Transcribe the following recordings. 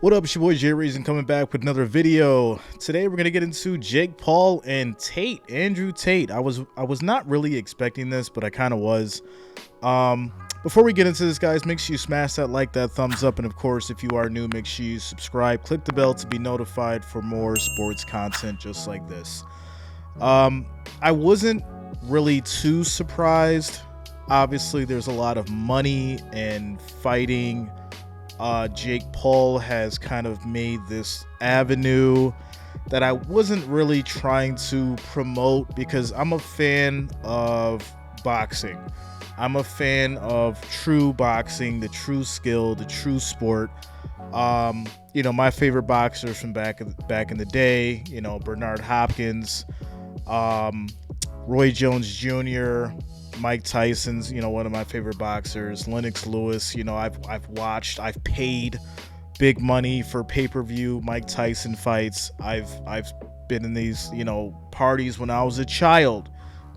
What up, it's your boy Jay Reason coming back with another video. Today we're gonna get into Jake Paul and Tate, Andrew Tate. I was not really expecting this, but I kind of was. Before we get into this, guys, make sure you smash that like, that thumbs up, and of course, if you are new, make sure you subscribe, click the bell to be notified for more sports content just like this. I wasn't really too surprised. Obviously, there's a lot of money and fighting. Jake Paul has kind of made this avenue that I wasn't really trying to promote because I'm a fan of boxing. I'm a fan of true boxing, the true skill, the true sport. You know, my favorite boxers from back in the day, you know, Bernard Hopkins, Roy Jones Jr., Mike Tyson's, you know, one of my favorite boxers, Lennox Lewis. You know, I've paid big money for pay-per-view Mike Tyson fights. I've been in these, you know, parties when I was a child.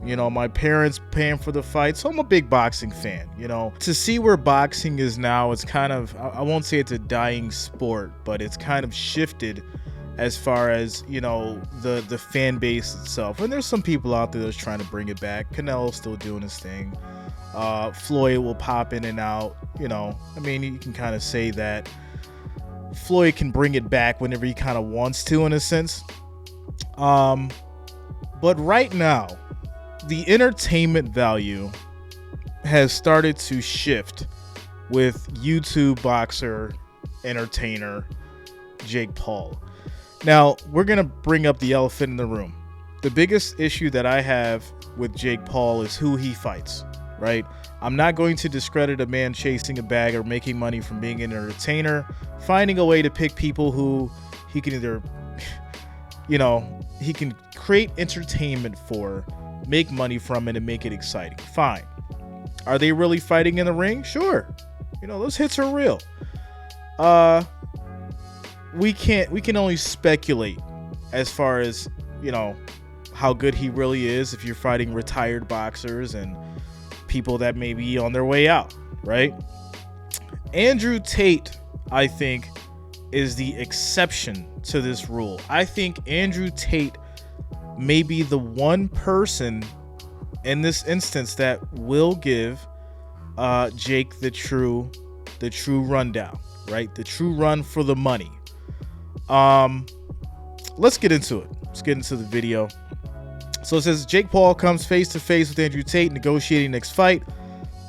You know, my parents paying for the fights. So I'm a big boxing fan. You know, to see where boxing is now, it's kind of, I won't say it's a dying sport, but it's kind of shifted as far as, you know, the fan base itself. And there's some people out there that's trying to bring it back. Canelo's still doing his thing. Floyd will pop in and out. You know, I mean, you can kind of say that Floyd can bring it back whenever he kind of wants to, in a sense. But right now, the entertainment value has started to shift with YouTube boxer, entertainer, Jake Paul. Now, we're going to bring up the elephant in the room. The biggest issue that I have with Jake Paul is who he fights, right? I'm not going to discredit a man chasing a bag or making money from being an entertainer, finding a way to pick people who he can either, you know, he can create entertainment for, make money from it, and make it exciting. Fine. Are they really fighting in the ring? Sure. You know, those hits are real. We can only speculate as far as, you know, how good he really is if you're fighting retired boxers and people that may be on their way out, right? Andrew Tate, I think, is the exception to this rule. I think Andrew Tate may be the one person in this instance that will give Jake the true rundown, right? The true run for the money. Let's get into it. Let's get into the video. So it says Jake Paul comes face to face with Andrew Tate negotiating next fight.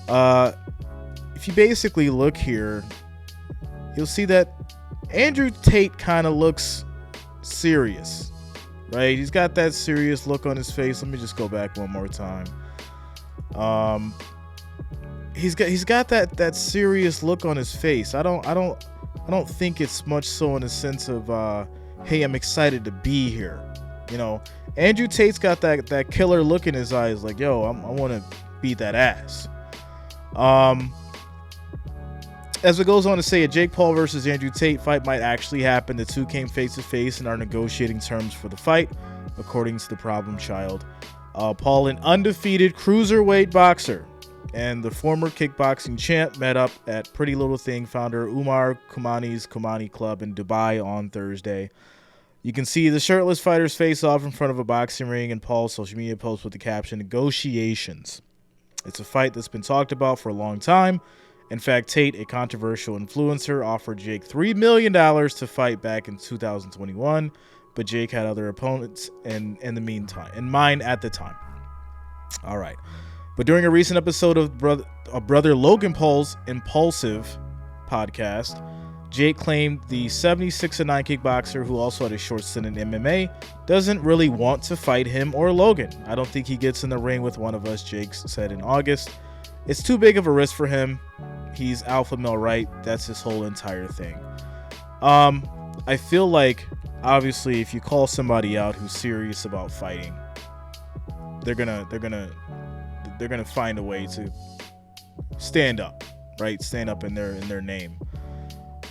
If you basically look here, you'll see that Andrew Tate kind of looks serious, right? He's got that serious look on his face. Let me just go back one more time. He's got that serious look on his face. I don't think it's much so in the sense of, hey, I'm excited to be here. You know, Andrew Tate's got that killer look in his eyes, like, yo, I want to beat that ass. As it goes on to say, a Jake Paul versus Andrew Tate fight might actually happen. The two came face to face and are negotiating terms for the fight, according to the problem child. Paul, an undefeated cruiserweight boxer and the former kickboxing champ, met up at PrettyLittleThing founder Umar Kamani's Kamani Club in Dubai on Thursday. You can see the shirtless fighters face off in front of a boxing ring and Paul's social media post with the caption, "Negotiations." It's a fight that's been talked about for a long time. In fact, Tate, a controversial influencer, offered Jake $3 million to fight back in 2021, but Jake had other opponents in mind at the time. All right. But during a recent episode of brother Logan Paul's Impulsive podcast, Jake claimed the 76-9 kickboxer, who also had a short stint in MMA, doesn't really want to fight him or Logan. "I don't think he gets in the ring with one of us," Jake said in August. "It's too big of a risk for him. He's alpha male, right? That's his whole entire thing." I feel like, obviously, if you call somebody out who's serious about fighting, they're gonna find a way to stand up, right? Stand up in their name.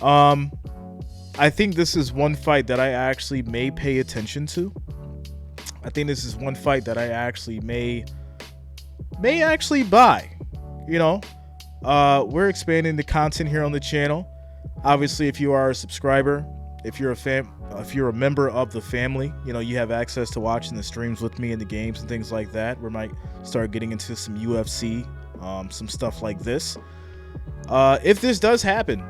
I think this is one fight that I actually may pay attention to. I think this is one fight that I actually may actually buy. You know, we're expanding the content here on the channel. Obviously, if you are a subscriber, if you're a member of the family, you know, you have access to watching the streams with me and the games and things like that. We might start getting into some UFC, some stuff like this. If this does happen,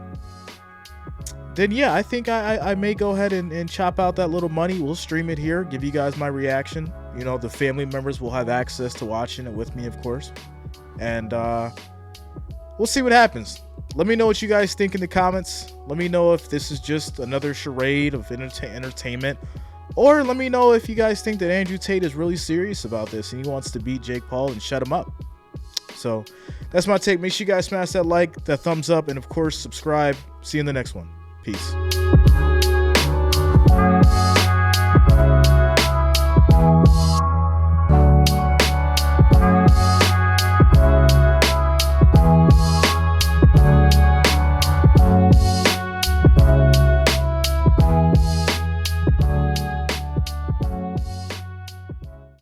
then yeah, I think I may go ahead and chop out that little money. We'll stream it here, give you guys my reaction. You know, the family members will have access to watching it with me, of course. And we'll see what happens. Let me know what you guys think in the comments. Let me know if this is just another charade of entertainment. Or let me know if you guys think that Andrew Tate is really serious about this and he wants to beat Jake Paul and shut him up. So that's my take. Make sure you guys smash that like, that thumbs up, and of course subscribe. See you in the next one. Peace.